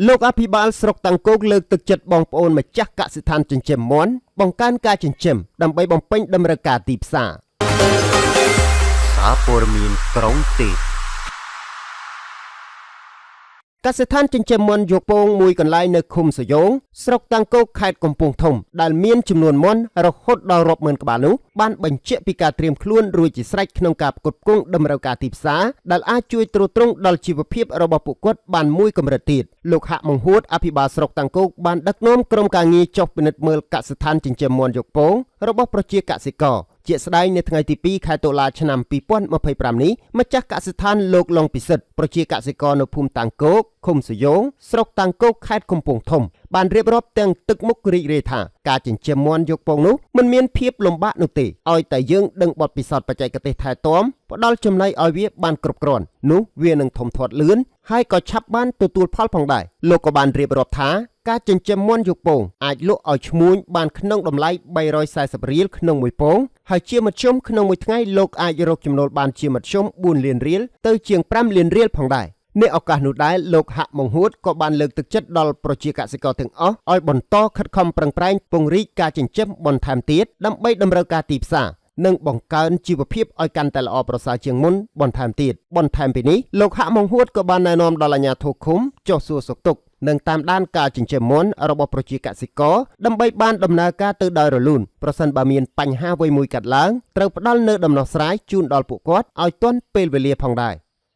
លោកអភិបាលស្រុកតាំងគោកលើកទឹកចិត្តបងប្អូនម្ចាស់កសិដ្ឋានចិញ្ចឹមមាន់បង្កើនការចិញ្ចឹមដើម្បីបំពេញតម្រូវការទីផ្សារសារព័ត៌មានក្រុងទេសកសិដ្ឋានចិញ្ចឹមមាន់យកពងមួយកន្លែងនៅឃុំសយងស្រុកតាំងគោកខេត្តកំពង់ធំដែលមានចំនួនមាន់រហូតដល់រាប់ម៉ឺនក្បាលនោះបានបញ្ជាក់ពីការត្រៀមខ្លួនរួចជាស្រេចក្នុងការផ្គត់ផ្គង់តម្រូវការទីផ្សារដែលអាចជួយទ្រទ្រង់ដល់ជីវភាពរបស់ពួកគាត់បានមួយកម្រិតទៀតលោកហាក់មង្ហួតអភិបាលស្រុកតាំងគោកបានដឹកនាំក្រុមការងារចុះពិនិត្យមើលកសិដ្ឋានចិញ្ចឹមមាន់យកពងរបស់ប្រជាកសិករជាស្ដែងនៅថ្ងៃទី2ខែតុលាឆ្នាំ2025នេះម្ចាស់កសិដ្ឋានលោកឡុងពិសិដ្ឋប្រជាកសិករនៅភូមិតាំងគោកឃុំសយងស្រុកតាំងគោកខេត្តកំពង់ធំបានរៀបរាប់ទាំងទឹកមុខរីករាយថាការចិញ្ចឹមមាន់យកពងនោះមិនមានភាពលំបាកនោះទេឲ្យតែយើងដឹងបទពិសោធន៍បច្ចេកទេសថែទាំផ្ដល់ចំណីឲ្យវាបានគ្រប់គ្រាន់នោះវានឹងធំធាត់លឿនហើយក៏ឆាប់បានទទួលផលផងដែរលោកក៏បានរៀបរាប់ថាការចិញ្ចឹមមាន់យកពងអាចលក់ឲ្យឈ្មួញបានក្នុងតម្លៃ340រៀលក្នុងមួយពងហើយជាមធ្យមក្នុងមួយថ្ងៃលោកអាចរកចំណូលបានជាមធ្យម4លានរៀលទៅជាង5លានរៀលផងដែរในឱកាសនោះដែរលោកហាក់មង្ហួតក៏បានលើកទឹកចិត្តដល់ប្រជាកសិករទាំងអស់ឲ្យបន្តខិតខំប្រឹងប្រែងពង្រីកការចិញ្ចឹមបន្ថែមទៀតដើម្បីតម្រូវការទីផ្សារនិងបង្កើនជីវភាពឲ្យកាន់តែល្អប្រសើរជាងមុនបន្ថែមទៀតបន្ថែមពីនេះលោកហាក់មង្ហួតក៏បានណែនាំដល់អាជ្ញាធរឃុំចុះសួរសុខទុក្ខនិងតាមដានការចិញ្ចឹមមាន់របស់ប្រជាកសិករដើម្បីបានដំណើរការទៅដោយរលូនប្រសិនបើមានបញ្ហាអ្វីមួយកើតឡើងត្រូវផ្ដល់នូវដំណោះស្រាយជូនដល់ពួកគាត់ឲ្យទាន់ពេលវេលាផងដែរ